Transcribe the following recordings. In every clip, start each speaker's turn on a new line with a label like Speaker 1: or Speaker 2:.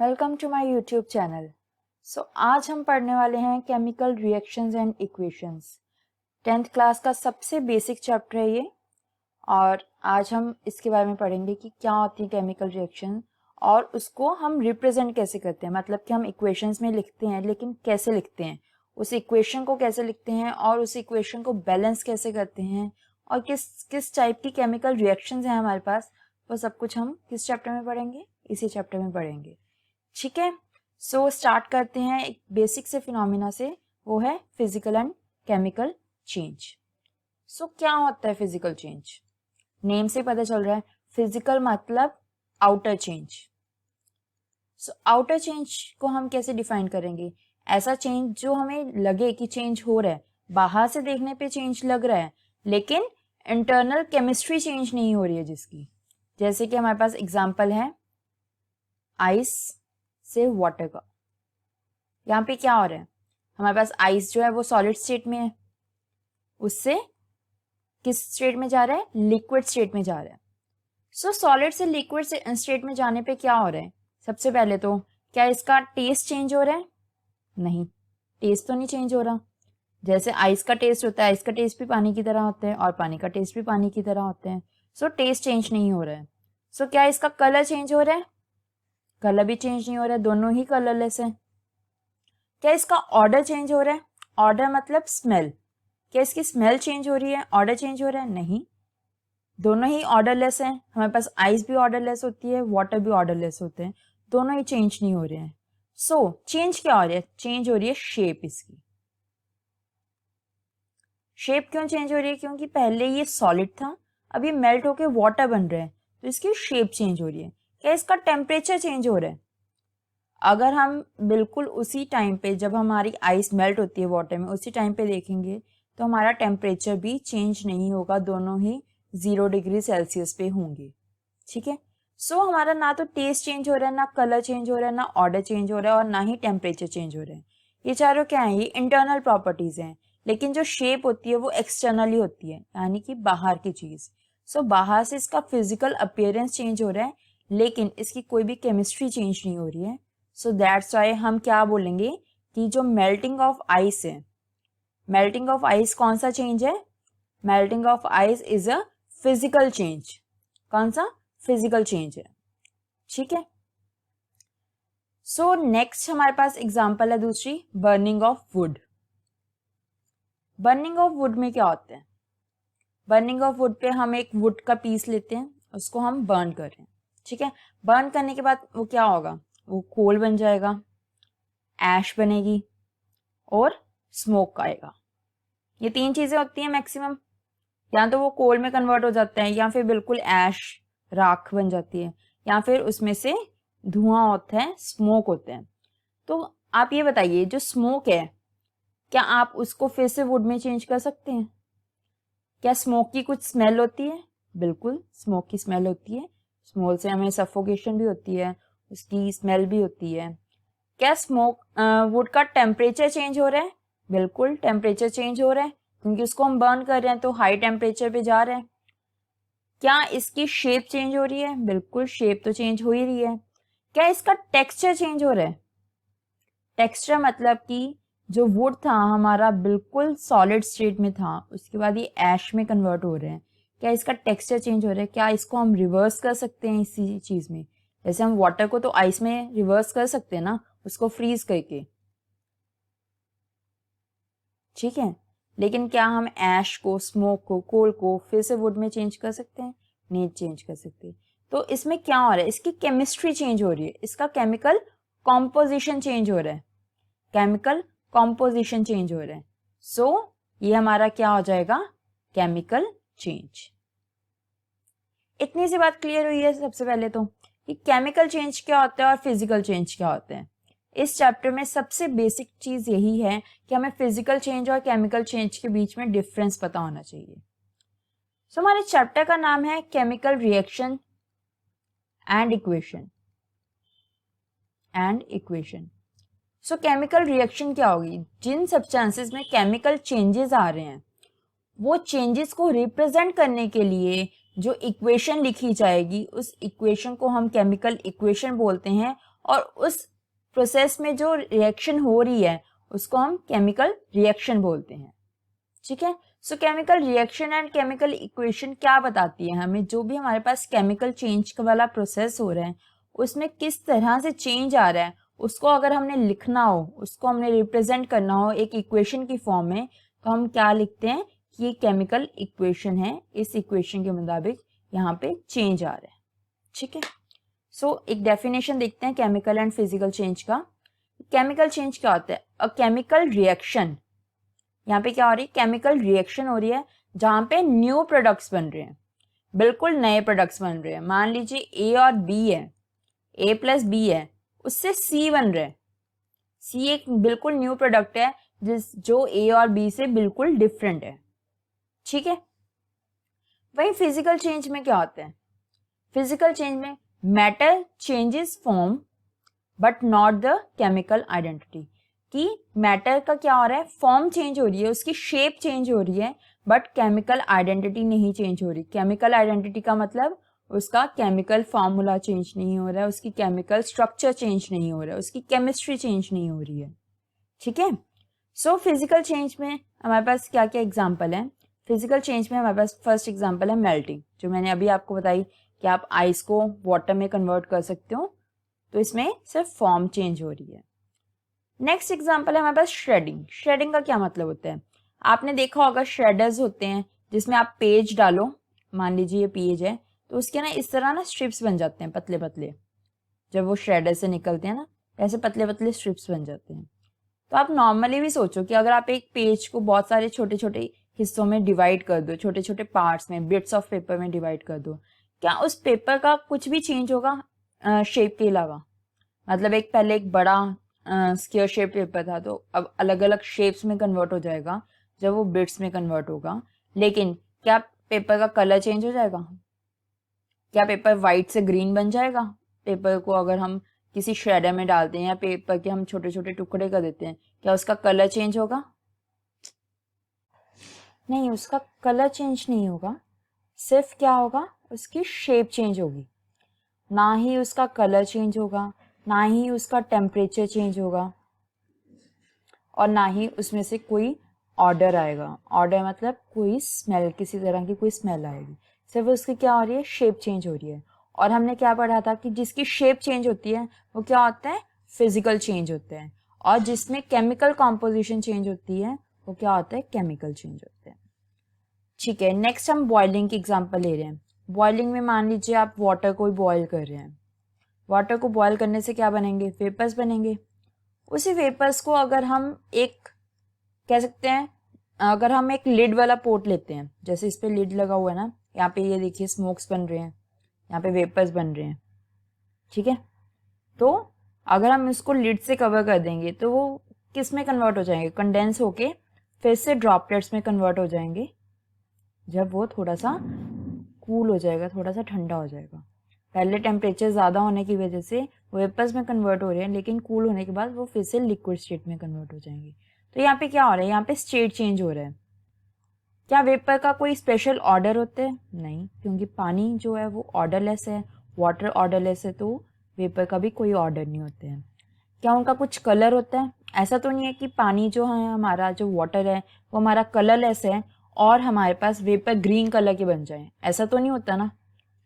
Speaker 1: Welcome to my YouTube channel. आज हम पढ़ने वाले हैं chemical reactions and equations. 10th class का सबसे बेसिक चैप्टर है ये, और आज हम इसके बारे में पढ़ेंगे कि क्या होती है केमिकल रिएक्शन और उसको हम रिप्रेजेंट कैसे करते हैं। मतलब कि हम इक्वेशंस में लिखते हैं, लेकिन कैसे लिखते हैं, उस इक्वेशन को कैसे लिखते हैं और उस इक्वेशन को बैलेंस कैसे करते हैं, और किस किस टाइप की केमिकल रिएक्शंस हैं हमारे पास, वो सब कुछ हम किस चैप्टर में पढ़ेंगे, इसी चैप्टर में पढ़ेंगे। ठीक है, स्टार्ट करते हैं एक बेसिक से फिनोमिना से, वो है फिजिकल एंड केमिकल चेंज। क्या होता है फिजिकल चेंज? नेम से पता चल रहा है, फिजिकल मतलब आउटर चेंज। आउटर चेंज को हम कैसे डिफाइन करेंगे? ऐसा चेंज जो हमें लगे कि चेंज हो रहा है, बाहर से देखने पे चेंज लग रहा है, लेकिन इंटरनल केमिस्ट्री चेंज नहीं हो रही है जिसकी। जैसे कि हमारे पास एग्जांपल है आइस से वाटर का। यहाँ पे क्या हो रहा है, हमारे पास आइस जो है वो सॉलिड स्टेट में है, उससे किस स्टेट में जा रहा है? लिक्विड स्टेट में जा रहा है। सॉलिड से लिक्विड स्टेट में जाने पे क्या हो रहा है? सबसे पहले तो क्या इसका टेस्ट चेंज हो रहा है? नहीं, टेस्ट तो नहीं चेंज हो रहा। जैसे आइस का टेस्ट होता है, आइस का टेस्ट भी पानी की तरह होता है और पानी का टेस्ट भी पानी की तरह होते हैं। टेस्ट चेंज नहीं हो रहा है। क्या इसका कलर चेंज हो रहा है? कलर भी चेंज नहीं हो रहा है, दोनों ही कलरलेस है। क्या इसका ऑर्डर चेंज हो रहा है? ऑर्डर मतलब स्मेल। क्या इसकी स्मेल चेंज हो रही है? ऑर्डर चेंज हो रहा है? नहीं, दोनों ही ऑर्डरलेस हैं। हमारे पास आइस भी ऑर्डरलेस होती है, वाटर भी ऑर्डरलेस होते हैं, दोनों ही चेंज नहीं हो रहे हैं। चेंज क्या हो रही है? चेंज हो रही है शेप इसकी। शेप क्यों चेंज हो रही है? क्योंकि पहले ये सॉलिड था, अब ये मेल्ट होकर वाटर बन रहा है, तो इसकी शेप चेंज हो रही है। क्या इसका टेम्परेचर चेंज हो रहा है? अगर हम बिल्कुल उसी टाइम पे, जब हमारी आइस मेल्ट होती है वाटर में, उसी टाइम पे देखेंगे तो हमारा टेम्परेचर भी चेंज नहीं होगा, दोनों ही 0 डिग्री सेल्सियस पे होंगे। ठीक है, हमारा ना तो टेस्ट चेंज हो रहा है, ना कलर चेंज हो रहा है, ना ऑर्डर चेंज हो रहा है, और ना ही टेम्परेचर चेंज हो रहा है। ये चारों क्या है? ये इंटरनल प्रॉपर्टीज हैं। लेकिन जो शेप होती है वो एक्सटर्नली होती है, यानी कि बाहर की चीज। बाहर से इसका फिजिकल अपीयरेंस चेंज हो रहा है, लेकिन इसकी कोई भी केमिस्ट्री चेंज नहीं हो रही है। दैट्स वाई हम क्या बोलेंगे कि जो मेल्टिंग ऑफ आइस है, मेल्टिंग ऑफ आइस कौन सा चेंज है? Melting of ice is a physical change. कौन सा? फिजिकल चेंज है। ठीक है, नेक्स्ट हमारे पास एग्जांपल है दूसरी, burning of would. Burning of would में क्या होता है? बर्निंग ऑफ वुड पे हम एक वुड का पीस लेते हैं, उसको हम बर्न कर रहे हैं। ठीक है, बर्न करने के बाद वो क्या होगा? वो कोल बन जाएगा, ऐश बनेगी और स्मोक आएगा। ये 3 चीजें होती हैं मैक्सिमम। या तो वो कोल में कन्वर्ट हो जाता है, या फिर बिल्कुल ऐश, राख बन जाती है, या फिर उसमें से धुआं होता है, स्मोक होते हैं। तो आप ये बताइए, जो स्मोक है, क्या आप उसको फिर से वुड में चेंज कर सकते हैं? क्या स्मोक की कुछ स्मेल होती है? बिल्कुल, स्मोक की स्मेल होती है। स्मोक से हमें सफोकेशन भी होती है, उसकी स्मेल भी होती है। क्या स्मोक वुड का टेम्परेचर चेंज हो रहा है? बिल्कुल, टेम्परेचर चेंज हो रहा है, क्योंकि उसको हम बर्न कर रहे हैं तो हाई टेम्परेचर पे जा रहे हैं। क्या इसकी शेप चेंज हो रही है? बिल्कुल, शेप तो चेंज हो ही रही है। क्या इसका टेक्सचर चेंज हो रहा है? टेक्सचर मतलब कि जो वुड था हमारा बिल्कुल सॉलिड स्टेट में था, उसके बाद ये ऐश में कन्वर्ट हो रहे हैं। क्या इसका टेक्सचर चेंज हो रहा है? क्या इसको हम रिवर्स कर सकते हैं इसी चीज में? जैसे हम वाटर को तो आइस में रिवर्स कर सकते हैं ना, उसको फ्रीज करके। ठीक है, लेकिन क्या हम ऐश को, स्मोक को, कोल को फिर से वुड में चेंज कर सकते हैं? नहीं चेंज कर सकते। तो इसमें क्या हो रहा है? इसकी केमिस्ट्री चेंज हो रही है, इसका केमिकल कॉम्पोजिशन चेंज हो रहा है, केमिकल कॉम्पोजिशन चेंज हो रहा है। ये हमारा क्या हो जाएगा? Chemical change. इतनी सी बात क्लियर हुई है सबसे पहले तो, कि केमिकल चेंज क्या होता है और फिजिकल चेंज क्या होता है। इस चैप्टर में सबसे बेसिक चीज यही है कि हमें फिजिकल चेंज और केमिकल चेंज के बीच में डिफरेंस पता होना चाहिए। हमारे चैप्टर का नाम है chemical reaction and equation. Chemical reaction क्या होगी? जिन सब्सटेंसेस में केमिकल चेंजेस आ रहे हैं, वो चेंजेस को रिप्रेजेंट करने के लिए जो इक्वेशन लिखी जाएगी, उस इक्वेशन को हम केमिकल इक्वेशन बोलते हैं, और उस प्रोसेस में जो रिएक्शन हो रही है उसको हम केमिकल रिएक्शन बोलते हैं। ठीक है, सो chemical reaction and chemical equation क्या बताती है हमें, जो भी हमारे पास केमिकल चेंज वाला प्रोसेस हो रहा है उसमें किस तरह से चेंज आ रहा है, उसको अगर हमने लिखना हो, उसको हमने रिप्रेजेंट करना हो एक इक्वेशन की फॉर्म में, तो हम क्या लिखते हैं कि ये केमिकल इक्वेशन है, इस इक्वेशन के मुताबिक यहाँ पे चेंज आ रहा है। ठीक है, सो एक डेफिनेशन देखते हैं केमिकल एंड फिजिकल चेंज का। केमिकल चेंज क्या होता है? अ केमिकल रिएक्शन, यहाँ पे क्या हो रही है? केमिकल रिएक्शन हो रही है जहाँ पे न्यू प्रोडक्ट्स बन रहे हैं, बिल्कुल नए प्रोडक्ट्स बन रहे हैं। मान लीजिए ए और बी है, ए प्लस बी है, उससे सी बन रहा है। सी एक बिल्कुल न्यू प्रोडक्ट है जो ए और बी से बिल्कुल डिफरेंट है। ठीक है, वही फिजिकल चेंज में क्या होता है? फिजिकल चेंज में matter changes form but not the chemical identity, कि मैटर का क्या हो रहा है? फॉर्म चेंज हो रही है, उसकी शेप चेंज हो रही है, बट केमिकल आइडेंटिटी नहीं चेंज हो रही। केमिकल आइडेंटिटी का मतलब उसका केमिकल फार्मूला चेंज नहीं हो रहा है, उसकी केमिकल स्ट्रक्चर चेंज नहीं हो रहा है, उसकी केमिस्ट्री चेंज नहीं हो रही है। ठीक है, सो फिजिकल चेंज में हमारे पास क्या क्या एग्जाम्पल है? फिजिकल चेंज में हमारे पास फर्स्ट एग्जाम्पल है मेल्टिंग, जो मैंने अभी आपको बताई कि आप आइस को वाटर में कन्वर्ट कर सकते हो, तो इसमें सिर्फ फॉर्म चेंज हो रही है। नेक्स्ट एग्जाम्पल है हमारे पास श्रेडिंग। श्रेडिंग का क्या मतलब होता है? आपने देखा होगा श्रेडर्स होते हैं जिसमें आप पेज डालो, मान लीजिए ये पेज है, तो उसके ना इस तरह ना स्ट्रिप्स बन जाते हैं पतले पतले, जब वो श्रेडर से निकलते हैं ना ऐसे पतले पतले स्ट्रिप्स बन जाते हैं। तो आप नॉर्मली भी सोचो कि अगर आप एक पेज को बहुत सारे छोटे छोटे हिस्सों में डिवाइड कर दो, छोटे छोटे पार्ट्स में, बिट्स ऑफ पेपर में डिवाइड कर दो, क्या उस पेपर का कुछ भी चेंज होगा शेप के अलावा? मतलब एक पहले एक बड़ा स्क्वायर शेप पेपर था, तो अब अलग अलग शेप्स में कन्वर्ट हो जाएगा जब वो बिट्स में कन्वर्ट होगा। लेकिन क्या पेपर का कलर चेंज हो जाएगा? क्या पेपर वाइट से ग्रीन बन जाएगा? पेपर को अगर हम किसी श्रेडर में डालते हैं या पेपर के हम छोटे छोटे टुकड़े कर देते हैं, क्या उसका कलर चेंज होगा? नहीं, उसका कलर चेंज नहीं होगा, सिर्फ क्या होगा? उसकी शेप चेंज होगी। ना ही उसका कलर चेंज होगा, ना ही उसका टेम्परेचर चेंज होगा, और ना ही उसमें से कोई ऑर्डर आएगा। ऑर्डर मतलब कोई स्मेल, किसी तरह की कोई स्मेल आएगी, सिर्फ उसकी क्या हो रही है? शेप चेंज हो रही है। और हमने क्या पढ़ा था कि जिसकी शेप चेंज होती है वो क्या होता है? फिजिकल चेंज होते हैं, और जिसमें केमिकल कॉम्पोजिशन चेंज होती है वो क्या होता है? केमिकल चेंज होते हैं। ठीक है, नेक्स्ट हम बॉइलिंग की एग्जांपल ले रहे हैं। बॉइलिंग में मान लीजिए आप वाटर को बॉयल कर रहे हैं। वाटर को बॉयल करने से क्या बनेंगे? वेपर्स बनेंगे। उसी वेपर्स को अगर हम एक कह सकते हैं, अगर हम एक लिड वाला पोट लेते हैं, जैसे इस पे लिड लगा हुआ है ना, यहाँ पे ये देखिए स्मोक्स बन रहे हैं, यहाँ पे वेपर्स बन रहे हैं। ठीक है, तो अगर हम इसको लिड से कवर कर देंगे तो वो किस में कन्वर्ट हो जाएंगे? कंडेंस होके फिर से ड्रॉपलेट्स में कन्वर्ट हो जाएंगे जब वो थोड़ा सा कूल हो जाएगा, थोड़ा सा ठंडा हो जाएगा। पहले टेम्परेचर ज़्यादा होने की वजह से वेपर्स में कन्वर्ट हो रहे हैं, लेकिन कूल होने के बाद वो फिर से लिक्विड स्टेट में कन्वर्ट हो जाएंगे। तो यहाँ पे क्या हो रहा है? यहाँ पे स्टेट चेंज हो रहा है। क्या वेपर का कोई स्पेशल ऑर्डर होता है? नहीं, क्योंकि पानी जो है वो ऑर्डरलेस है, वाटर ऑर्डरलेस है, तो वेपर का भी कोई ऑर्डर नहीं होते हैं। क्या उनका कुछ कलर होता है? ऐसा तो नहीं है कि पानी जो है हमारा, जो वाटर है वो हमारा कलरलेस है और हमारे पास वेपर ग्रीन कलर के बन जाए, ऐसा तो नहीं होता ना।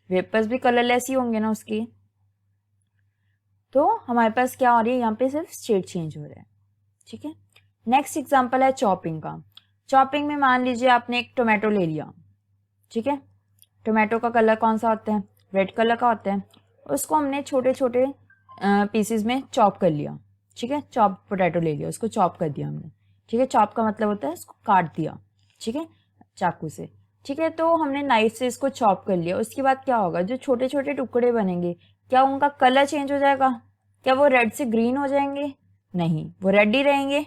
Speaker 1: वेपर्स भी कलरलेस ही होंगे ना उसके। तो हमारे पास क्या हो रही है? यहाँ पे सिर्फ स्टेट चेंज हो रहा है। ठीक है, नेक्स्ट एग्जांपल है चॉपिंग का। चॉपिंग में मान लीजिए आपने एक टोमेटो ले लिया। ठीक है, टोमेटो का कलर कौन सा होता है? रेड कलर का होता है। उसको हमने छोटे छोटे पीसेस में चॉप कर लिया। ठीक है, चॉप पोटैटो ले लिया, उसको चॉप कर दिया हमने। ठीक है, चॉप का मतलब होता है इसको काट दिया, ठीक है, चाकू से। ठीक है, तो हमने नाइफ से इसको चॉप कर लिया। उसके बाद क्या होगा? जो छोटे छोटे टुकड़े बनेंगे, क्या उनका कलर चेंज हो जाएगा? क्या वो रेड से ग्रीन हो जाएंगे? नहीं, वो रेड ही रहेंगे,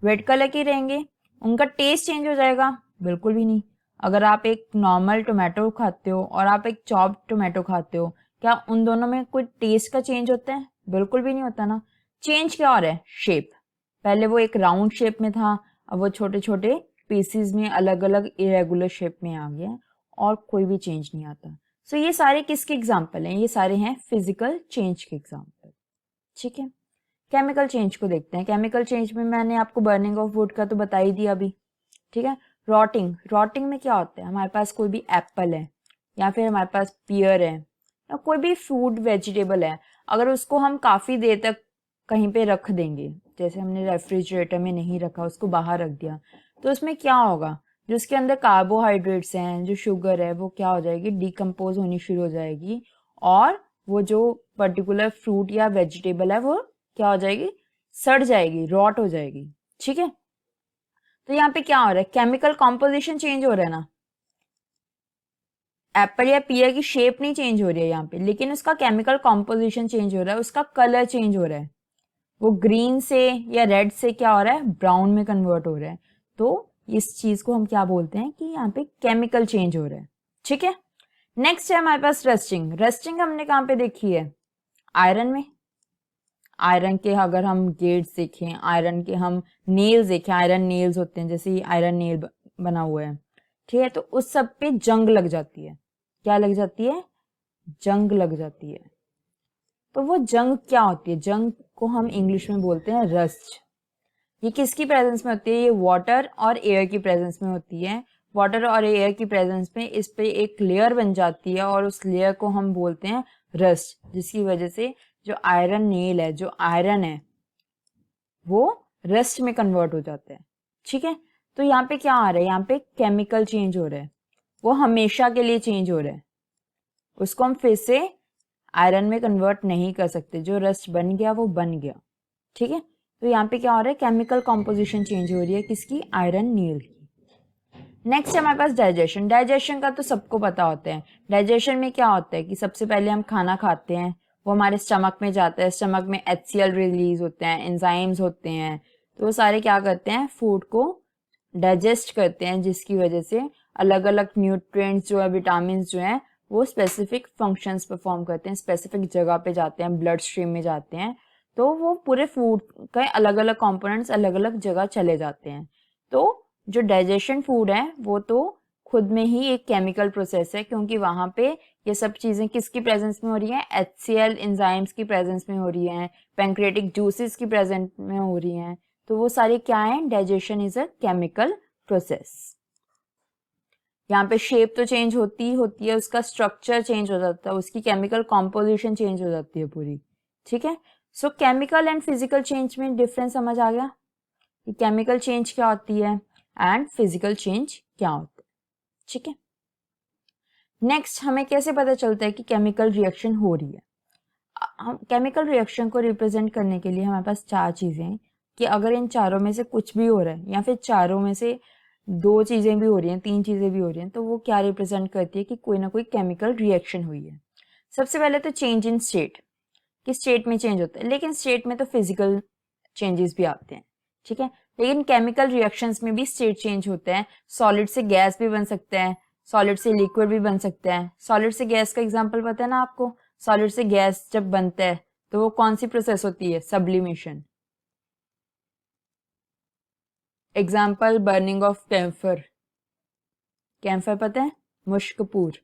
Speaker 1: रेड कलर के रहेंगे। उनका टेस्ट चेंज हो जाएगा? बिल्कुल भी नहीं। अगर आप एक नॉर्मल टोमेटो खाते हो और आप एक चॉप टोमेटो खाते हो, क्या उन दोनों में कोई टेस्ट का चेंज होता है? बिल्कुल भी नहीं होता ना। चेंज क्या हो रहा है? शेप। पहले वो एक राउंड शेप में था, अब वो छोटे छोटे पीसीज में अलग अलग इरेगुलर शेप में आ गया और कोई भी चेंज नहीं आता। सो ये सारे किसके एग्जाम्पल हैं? ये सारे हैं फिजिकल चेंज के एग्जाम्पल। ठीक है, केमिकल चेंज को देखते हैं। केमिकल चेंज में मैंने आपको बर्निंग ऑफ वुड का तो बता ही दिया अभी, ठीक है। रॉटिंग, रॉटिंग में क्या होता है, हमारे पास कोई भी एप्पल है या फिर हमारे पास पियर है या कोई भी फ्रूट वेजिटेबल है, अगर उसको हम काफ़ी देर तक कहीं पे रख देंगे, जैसे हमने रेफ्रिजरेटर में नहीं रखा, उसको बाहर रख दिया, तो उसमें क्या होगा, जो उसके अंदर कार्बोहाइड्रेट्स हैं, जो शुगर है, वो क्या हो जाएगी, डिकम्पोज होनी शुरू हो जाएगी, और वो जो पर्टिकुलर फ्रूट या वेजिटेबल है वो क्या हो जाएगी, सड़ जाएगी, रॉट हो जाएगी, ठीक है। तो यहाँ पे क्या हो रहा है, केमिकल कॉम्पोजिशन चेंज हो रहा है ना, एप्पल या पियर की शेप नहीं चेंज हो रही है यहाँ पे, लेकिन उसका केमिकल कॉम्पोजिशन चेंज हो रहा है, उसका कलर चेंज हो रहा है, वो ग्रीन से या रेड से क्या हो रहा है, ब्राउन में कन्वर्ट हो रहा है। तो इस चीज को हम क्या बोलते हैं कि यहाँ पे केमिकल चेंज हो रहा है, ठीक है। नेक्स्ट है हमारे पास रस्टिंग। रस्टिंग हमने कहाँ पे देखी है, आयरन में। आयरन के अगर हम गेट्स देखें, आयरन के हम नेल्स देखें, आयरन नेल्स होते हैं, जैसे आयरन नेल बना हुआ है, ठीक है, तो उस सब पे जंग लग जाती है। क्या लग जाती है, जंग लग जाती है। तो वो जंग क्या होती है, जंग को हम इंग्लिश में बोलते हैं रस्ट। ये किसकी प्रेजेंस में होती है, ये वाटर और एयर की प्रेजेंस में होती है। वाटर और एयर की प्रेजेंस में इस पे एक लेयर बन जाती है और उस लेयर को हम बोलते हैं रस्ट, जिसकी वजह से जो आयरन नेल है, जो आयरन है, वो रस्ट में कन्वर्ट हो जाता है, ठीक है। तो यहाँ पे क्या आ रहा है, यहाँ पे केमिकल चेंज हो रहा है, वो हमेशा के लिए चेंज हो रहा है, उसको हम फिर से आयरन में कन्वर्ट नहीं कर सकते, जो रस्ट बन गया वो बन गया, ठीक है। तो यहाँ पे क्या हो रहा है, केमिकल कॉम्पोजिशन चेंज हो रही है, किसकी, आयरन नील की। नेक्स्ट है हमारे पास डाइजेशन। डाइजेशन का तो सबको पता होता है। डाइजेशन में क्या होता है कि सबसे पहले हम खाना खाते हैं, वो हमारे स्टमक में जाता है, स्टमक में HCl रिलीज होते हैं, एंजाइम्स होते हैं, तो वो सारे क्या करते हैं, फूड को डाइजेस्ट करते हैं, जिसकी वजह से अलग अलग न्यूट्रिएंट्स जो है, विटामिन जो है, वो स्पेसिफिक फंक्शंस परफॉर्म करते हैं, स्पेसिफिक जगह पे जाते हैं, ब्लड स्ट्रीम में जाते हैं, तो वो पूरे फूड के अलग अलग कंपोनेंट्स अलग अलग जगह चले जाते हैं। तो जो डाइजेशन फूड है वो तो खुद में ही एक केमिकल प्रोसेस है, क्योंकि वहां पे ये सब चीजें किसकी प्रेजेंस में हो रही है, HCl एंजाइम्स की प्रेजेंस में हो रही हैं, पैंक्रियाटिक जूसेस की प्रेजेंस में हो रही हैं, तो वो सारे क्या है, digestion is a chemical process. यहाँ पे शेप तो चेंज होती है, उसका स्ट्रक्चर चेंज हो जाता है, उसकी केमिकल कॉम्पोजिशन चेंज हो जाती है पूरी, ठीक है। सो केमिकल एंड फिजिकल चेंज में डिफरेंस समझ आ गया कि केमिकल चेंज क्या होती है एंड फिजिकल चेंज क्या होता है, ठीक है। नेक्स्ट, हमें कैसे पता चलता है कि केमिकल रिएक्शन हो रही है। हम केमिकल रिएक्शन को रिप्रेजेंट करने के लिए हमारे पास चार चीजें हैं, कि अगर इन चारों में से कुछ भी हो रहा है या फिर चारों में से दो चीजें भी हो रही हैं, तीन चीजें भी हो रही हैं, तो वो क्या रिप्रेजेंट करती है कि कोई ना कोई केमिकल रिएक्शन हुई है। सबसे पहले तो चेंज इन स्टेट, कि स्टेट में चेंज होता है, लेकिन स्टेट में तो फिजिकल चेंजेस भी आते हैं, ठीक है। लेकिन केमिकल रिएक्शंस में भी स्टेट चेंज होता है, सॉलिड से गैस भी बन सकता है, सॉलिड से लिक्विड भी बन सकता है। सॉलिड से गैस का एग्जांपल पता है ना आपको, सॉलिड से गैस जब बनता है तो वो कौन सी प्रोसेस होती है, sublimation. Example, burning of camphor. Camphor पता है, मुश्क कपूर,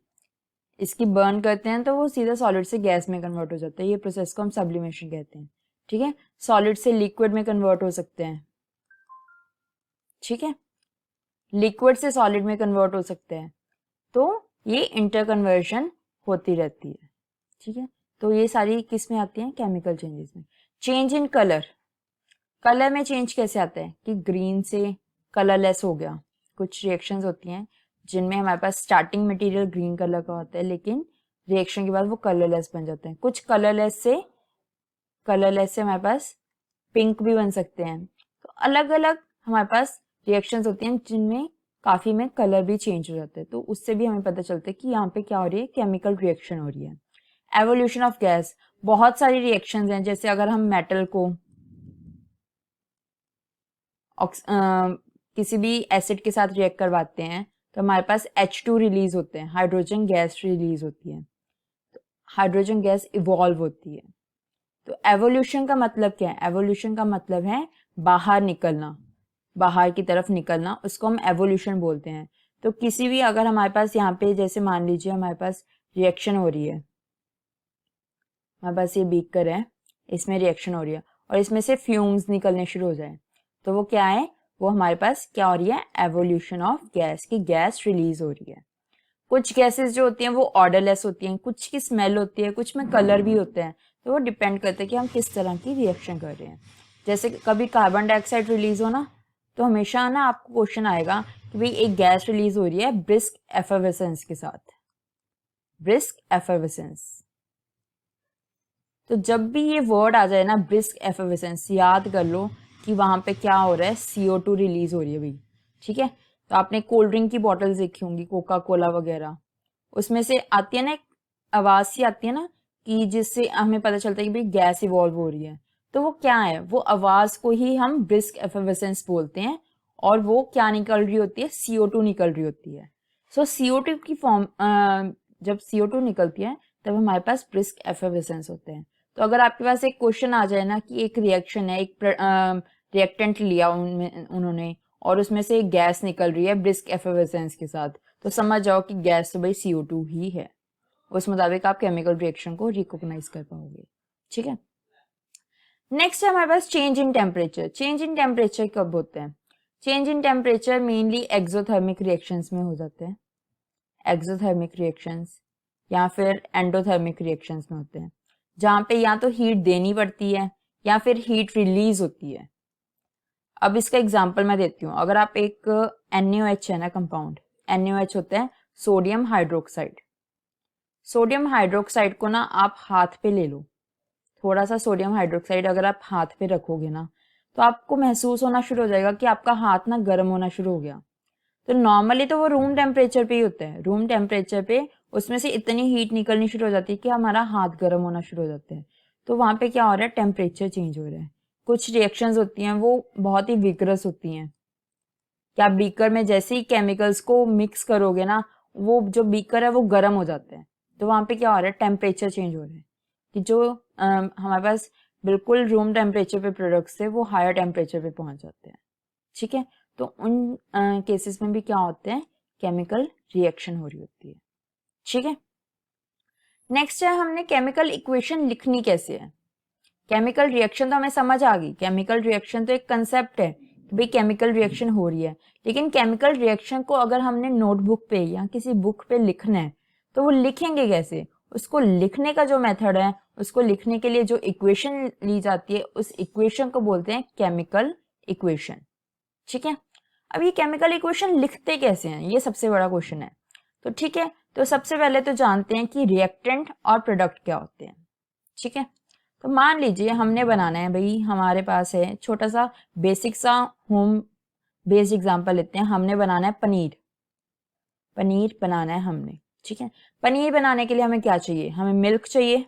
Speaker 1: इसकी बर्न करते हैं तो वो सीधा सॉलिड से गैस में कन्वर्ट हो जाता है, ये प्रोसेस को हम सब्लिमेशन कहते हैं, ठीक है। सॉलिड से लिक्विड में कन्वर्ट हो सकते हैं, ठीक है, लिक्विड से सॉलिड में कन्वर्ट हो सकते हैं, तो ये इंटर कन्वर्शन होती रहती है, ठीक है। तो ये सारी किस में आती हैं, केमिकल चेंजेस में। चेंज इन कलर, कलर में चेंज कैसे आता है कि ग्रीन से कलरलेस हो गया। कुछ रिएक्शंस होती हैं जिनमें हमारे पास स्टार्टिंग मटेरियल ग्रीन कलर का होता है, लेकिन रिएक्शन के बाद वो कलरलेस बन जाते हैं। कुछ कलरलेस से हमारे पास पिंक भी बन सकते हैं। तो अलग अलग हमारे पास रिएक्शंस होती हैं जिनमें काफी में कलर भी चेंज हो जाता है, तो उससे भी हमें पता चलता है कि यहाँ पे क्या हो रही है, केमिकल रिएक्शन हो रही है। एवोल्यूशन ऑफ गैस, बहुत सारी रिएक्शंस हैं, जैसे अगर हम मेटल को किसी भी एसिड के साथ रिएक्ट करवाते हैं तो हमारे पास H2 रिलीज होते हैं, हाइड्रोजन गैस रिलीज होती है, तो हाइड्रोजन गैस इवॉल्व होती है। तो एवोल्यूशन का मतलब क्या है, एवोल्यूशन का मतलब है बाहर निकलना, बाहर की तरफ निकलना, उसको हम एवोल्यूशन बोलते हैं। तो किसी भी, अगर हमारे पास यहाँ पे जैसे मान लीजिए हमारे पास रिएक्शन हो रही है, हमारे पास ये बीकर है, इसमें रिएक्शन हो रही है और इसमें से फ्यूम्स निकलने शुरू हो जाए, तो वो क्या है, वो हमारे पास क्या हो रही है, एवोल्यूशन ऑफ गैस, की गैस रिलीज हो रही है। कुछ गैसेस जो होती हैं वो ऑर्डरलेस होती हैं, कुछ की स्मेल होती है, कुछ में कलर भी होते हैं, तो वो डिपेंड करता है कि हम किस तरह की रिएक्शन कर रहे हैं। जैसे कभी कार्बन डाइऑक्साइड रिलीज हो ना, तो हमेशा ना आपको क्वेश्चन आएगा कि भाई एक गैस रिलीज हो रही है ब्रिस्क एफर्वेसेंस के साथ, ब्रिस्क एफर्वेसेंस। तो जब भी ये वर्ड आ जाए ना ब्रिस्क एफर्वेसेंस, याद कर लो कि वहां पे क्या हो रहा है, CO2 रिलीज हो रही है भाई, ठीक है। तो आपने कोल्ड ड्रिंक की बॉटल्स देखी होंगी, कोका कोला वगैरह, उसमें से आती है ना एक आवाज सी आती है ना, कि जिससे हमें पता चलता है कि भाई गैस इवॉल्व हो रही है। तो वो क्या है, वो आवाज को ही हम ब्रिस्क एफर्वेसेंस बोलते हैं, और वो क्या निकल रही होती है, CO2 निकल रही होती है। सो CO2 की फॉर्म, जब CO2 निकलती है तब हमारे पास ब्रिस्क एफर्वेसेंस होते हैं। तो अगर आपके पास एक क्वेश्चन आ जाए ना कि एक रिएक्शन है, एक रिएक्टेंट लिया उन्होंने और उसमें से एक गैस निकल रही है ब्रिस्क एफर्वेसेंस के साथ, तो समझ जाओ कि गैस तो भाई CO2 ही है। उस मुताबिक आप केमिकल रिएक्शन को रिकॉग्नाइज कर पाओगे, ठीक है। नेक्स्ट है हमारे पास change in temperature. Change in temperature कब होते हैं, change in temperature mainly exothermic reactions में हो जाते हैं, एक्सोथर्मिक रिएक्शंस या फिर एंडोथर्मिक रिएक्शंस में होते हैं, जहां पे या तो हीट देनी पड़ती है या फिर हीट रिलीज होती है। अब इसका एग्जांपल मैं देती हूँ। अगर आप एक NaOH है ना कंपाउंड, NaOH होता है सोडियम हाइड्रोक्साइड। सोडियम हाइड्रोक्साइड को ना आप हाथ पे ले लो, थोड़ा सा सोडियम हाइड्रोक्साइड अगर आप हाथ पे रखोगे ना, तो आपको महसूस होना शुरू हो जाएगा कि आपका हाथ ना गर्म होना शुरू हो गया। तो नॉर्मली तो वो रूम टेम्परेचर पे ही होता है, रूम टेम्परेचर पे उसमें से इतनी हीट निकलनी शुरू हो जाती है कि हमारा हाथ गर्म होना शुरू हो जाते हैं। तो वहां पे क्या हो रहा है, टेम्परेचर चेंज हो रहा है। कुछ रिएक्शंस होती हैं वो बहुत ही विग्रस होती हैं, क्या बीकर में जैसे ही केमिकल्स को मिक्स करोगे ना, वो जो बीकर है वो गर्म हो जाते हैं। तो वहां पे क्या हो रहा है, टेम्परेचर चेंज हो रहा है, कि जो हमारे पास बिल्कुल रूम टेम्परेचर पे प्रोडक्ट्स थे वो हायर टेम्परेचर पे पहुंच जाते हैं, ठीक है। तो उन केसेस में भी क्या होते हैं, केमिकल रिएक्शन हो रही होती है, ठीक है। नेक्स्ट है, हमने केमिकल इक्वेशन लिखनी कैसे है। केमिकल रिएक्शन तो हमें समझ आ गई, केमिकल रिएक्शन तो एक कंसेप्ट है कि भाई केमिकल रिएक्शन हो रही है, लेकिन केमिकल रिएक्शन को अगर हमने नोटबुक पे या किसी बुक पे लिखना है तो वो लिखेंगे कैसे। उसको लिखने का जो मेथड है, उसको लिखने के लिए जो इक्वेशन ली जाती है, उस इक्वेशन को बोलते हैं केमिकल इक्वेशन, ठीक है। अब ये केमिकल इक्वेशन लिखते कैसे हैं, ये सबसे बड़ा क्वेश्चन है। तो ठीक है, तो सबसे पहले तो जानते हैं कि रिएक्टेंट और प्रोडक्ट क्या होते हैं, ठीक है। तो मान लीजिए हमने बनाना है भाई, हमारे पास है छोटा सा बेसिक सा होम बेस्ड एग्जांपल लेते हैं, हमने बनाना है पनीर। पनीर बनाना है हमने, ठीक है। पनीर बनाने के लिए हमें क्या चाहिए, हमें मिल्क चाहिए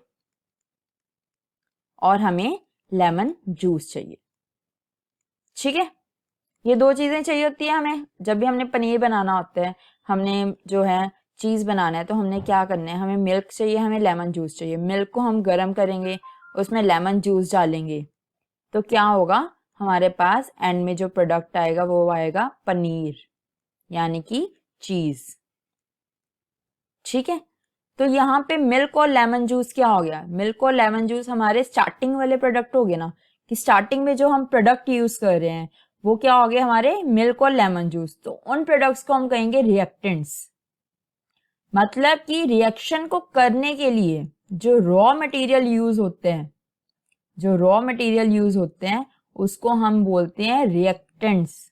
Speaker 1: और हमें लेमन जूस चाहिए, ठीक है। ये दो चीजें चाहिए होती है हमें जब भी हमने पनीर बनाना होता है। हमने जो है चीज बनाना है तो हमने क्या करना है, हमें मिल्क चाहिए, हमें लेमन जूस चाहिए। मिल्क को हम गर्म करेंगे, उसमें लेमन जूस डालेंगे, तो क्या होगा, हमारे पास एंड में जो प्रोडक्ट आएगा वो आएगा पनीर, यानी कि चीज, ठीक है। तो यहाँ पे मिल्क और लेमन जूस क्या हो गया, मिल्क और लेमन जूस हमारे स्टार्टिंग वाले प्रोडक्ट हो गए ना, कि स्टार्टिंग में जो हम प्रोडक्ट यूज कर रहे हैं वो क्या हो गए, हमारे मिल्क और लेमन जूस। तो उन प्रोडक्ट्स को हम कहेंगे रिएक्टेंट्स। मतलब कि रिएक्शन को करने के लिए जो रॉ मटेरियल यूज होते हैं, जो रॉ मटेरियल यूज होते हैं उसको हम बोलते हैं रिएक्टेंट्स।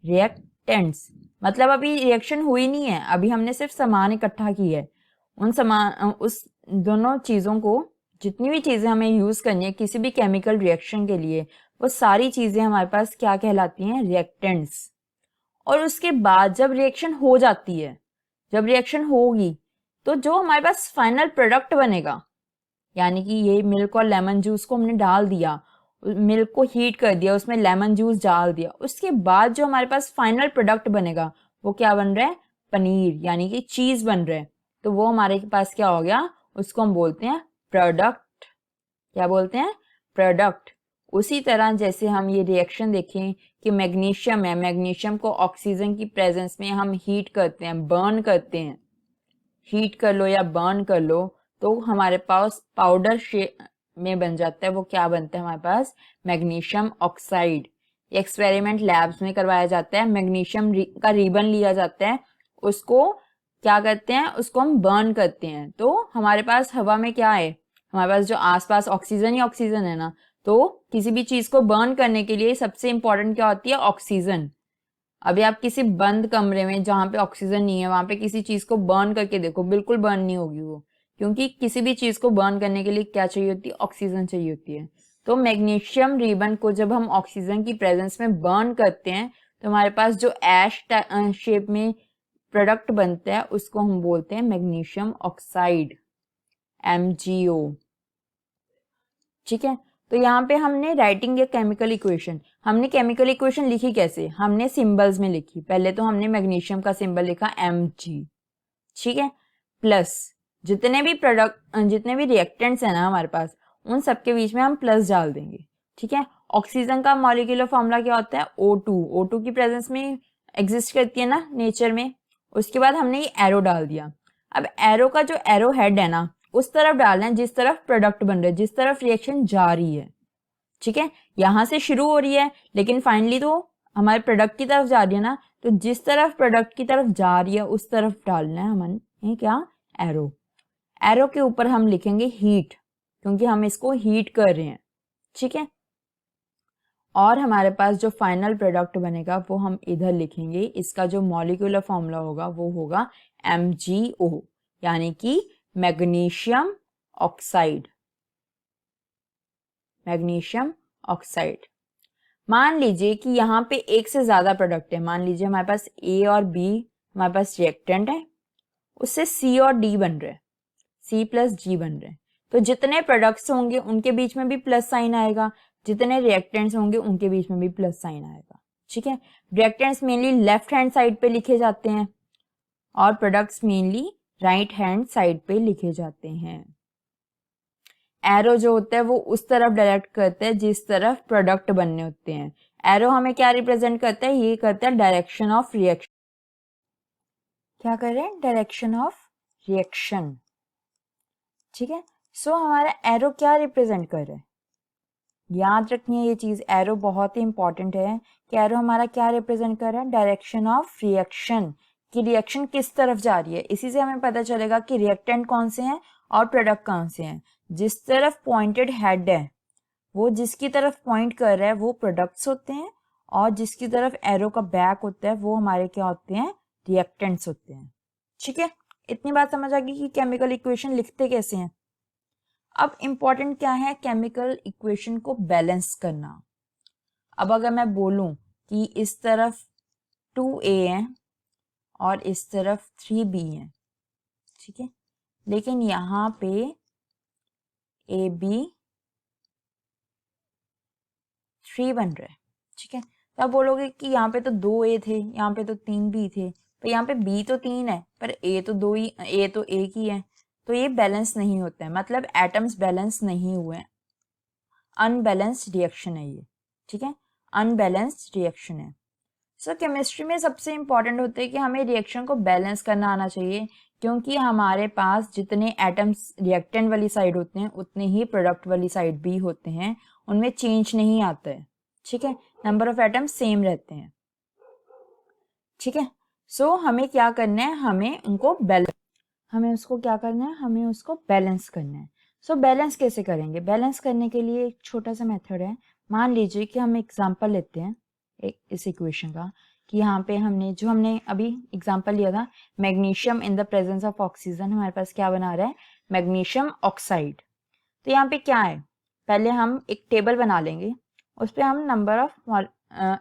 Speaker 1: रिएक्टेंट्स मतलब अभी रिएक्शन हुई नहीं है, अभी हमने सिर्फ सामान इकट्ठा की है। उन सामान, उस दोनों चीजों को, जितनी भी चीजें हमें यूज करनी है किसी भी केमिकल रिएक्शन के लिए, वो सारी चीजें हमारे पास क्या कहलाती हैं, रिएक्टेंट्स। और उसके बाद जब रिएक्शन हो जाती है, जब रिएक्शन होगी, तो जो हमारे पास फाइनल प्रोडक्ट बनेगा, यानी कि ये मिल्क और लेमन जूस को हमने डाल दिया, मिल्क को हीट कर दिया, उसमें लेमन जूस डाल दिया, उसके बाद जो हमारे पास फाइनल प्रोडक्ट बनेगा वो क्या बन रहा है, पनीर, यानी कि चीज बन रहा है। तो वो हमारे पास क्या हो गया, उसको हम बोलते हैं प्रोडक्ट। क्या बोलते हैं, प्रोडक्ट। उसी तरह जैसे हम ये रिएक्शन देखें कि मैग्नीशियम है, मैग्नीशियम को ऑक्सीजन की प्रेजेंस में हम हीट करते हैं, बर्न करते हैं, हीट कर लो या बर्न कर लो, तो हमारे पास पाउडर में बन जाता है, वो क्या बनता है हमारे पास, मैग्नीशियम ऑक्साइड। ये एक्सपेरिमेंट लैब्स में करवाया जाता है। मैग्नीशियम का रिबन लिया जाता है, उसको क्या करते हैं, उसको हम बर्न करते हैं, तो हमारे पास हवा में क्या है, हमारे पास जो आसपास ऑक्सीजन ही ऑक्सीजन है ना। तो किसी भी चीज को बर्न करने के लिए सबसे इंपॉर्टेंट क्या होती है, ऑक्सीजन। अभी आप किसी बंद कमरे में जहां पे ऑक्सीजन नहीं है वहां पे किसी चीज को बर्न करके देखो, बिल्कुल बर्न नहीं होगी वो, क्योंकि किसी भी चीज को बर्न करने के लिए क्या चाहिए होती है, ऑक्सीजन चाहिए होती है। तो मैग्नीशियम रिबन को जब हम ऑक्सीजन की प्रेजेंस में बर्न करते हैं तो हमारे पास जो ऐश शेप में प्रोडक्ट बनता है उसको हम बोलते हैं मैग्नीशियम ऑक्साइड, MgO। ठीक है, तो यहाँ पे हमने राइटिंग या केमिकल इक्वेशन, हमने केमिकल इक्वेशन लिखी कैसे, हमने सिंबल्स में लिखी। पहले तो हमने मैग्नीशियम का सिंबल लिखा Mg, ठीक है, प्लस जितने भी रिएक्टेंट्स है ना हमारे पास, उन सबके बीच में हम प्लस डाल देंगे। ठीक है, ऑक्सीजन का मॉलिक्यूलर फॉर्मूला क्या होता है, O2 की प्रेजेंस में एग्जिस्ट करती है ना नेचर में। उसके बाद हमने ये एरो डाल दिया। अब एरो का जो एरो हेड है ना, उस तरफ डालना है जिस तरफ प्रोडक्ट बन रहा है, जिस तरफ रिएक्शन जा रही है। ठीक है, यहां से शुरू हो रही है लेकिन फाइनली तो हमारे प्रोडक्ट की तरफ जा रही है ना, तो जिस तरफ प्रोडक्ट की तरफ जा रही है उस तरफ डालना है हमें क्या, एरो। एरो के ऊपर हम लिखेंगे हीट, क्योंकि हम इसको हीट कर रहे हैं। ठीक है, और हमारे पास जो फाइनल प्रोडक्ट बनेगा वो हम इधर लिखेंगे। इसका जो मॉलिक्यूलर फॉर्मूला होगा वो होगा MgO, यानी कि मैग्नीशियम ऑक्साइड, मैग्नीशियम ऑक्साइड। मान लीजिए कि यहाँ पे एक से ज्यादा प्रोडक्ट है, मान लीजिए हमारे पास A और B हमारे पास रिएक्टेंट है, उससे C और D बन रहे हैं, C+G बन रहे हैं। तो जितने प्रोडक्ट्स होंगे उनके बीच में भी प्लस साइन आएगा, जितने रिएक्टेंट्स होंगे उनके बीच में भी प्लस साइन आएगा। ठीक है, reactants mainly left hand side पे लिखे जाते हैं और products mainly right hand side पे लिखे जाते हैं। एरो जो होता है वो उस तरफ डायरेक्ट करता है जिस तरफ प्रोडक्ट बनने होते हैं। एरो हमें क्या रिप्रेजेंट करता है, ये करता है डायरेक्शन ऑफ रिएक्शन। क्या कर रहे हैं, डायरेक्शन ऑफ रिएक्शन। ठीक है, सो हमारा एरो क्या रिप्रेजेंट कर रहा है, याद रखनी है ये चीज, एरो बहुत ही इंपॉर्टेंट है कि एरो हमारा क्या रिप्रेजेंट कर रहा है, डायरेक्शन ऑफ रिएक्शन, कि रिएक्शन किस तरफ जा रही है। इसी से हमें पता चलेगा कि रिएक्टेंट कौन से हैं और प्रोडक्ट कौन से हैं। जिस तरफ पॉइंटेड हेड है, वो जिसकी तरफ पॉइंट कर रहा है वो प्रोडक्ट्स होते हैं, और जिसकी तरफ एरो का बैक होता है वो हमारे क्या होते हैं, रिएक्टेंट्स होते हैं। ठीक है, इतनी बात समझ आ गई कि केमिकल इक्वेशन लिखते कैसे हैं। अब इंपॉर्टेंट क्या है, केमिकल इक्वेशन को बैलेंस करना। अब अगर मैं बोलूं कि इस तरफ 2A है और इस तरफ 3B है, ठीक है, लेकिन यहाँ पे AB 3 बन रहा है। ठीक है, तो आप बोलोगे कि यहाँ पे तो 2A थे, यहाँ पे तो 3B थे, तो यहाँ पे B तो 3 है पर A तो एक ही है, तो ये बैलेंस नहीं होता है, मतलब एटम्स बैलेंस नहीं हुए, अनबैलेंस्ड रिएक्शन है ये। ठीक है, अनबैलेंस्ड रिएक्शन है। सो केमिस्ट्री में सबसे इंपॉर्टेंट होता है कि हमें रिएक्शन को बैलेंस करना आना चाहिए, क्योंकि हमारे पास जितने एटम्स रिएक्टेंट वाली साइड होते हैं उतने ही प्रोडक्ट वाली साइड भी होते हैं, उनमें चेंज नहीं आता है। ठीक है, नंबर ऑफ एटम्स सेम रहते हैं। ठीक है, सो हमें क्या करना है, हमें उसको बैलेंस करना है। सो बैलेंस कैसे करेंगे, बैलेंस करने के लिए एक छोटा सा मेथड है। मान लीजिए कि हम एग्जांपल लेते हैं इस इक्वेशन का, कि यहाँ पे हमने अभी एग्जांपल लिया था, magnesium in the presence of oxygen, हमारे पास क्या बना रहा है, मैग्नीशियम ऑक्साइड। तो यहाँ पे क्या है, पहले हम एक टेबल बना लेंगे, उस पर हम नंबर ऑफ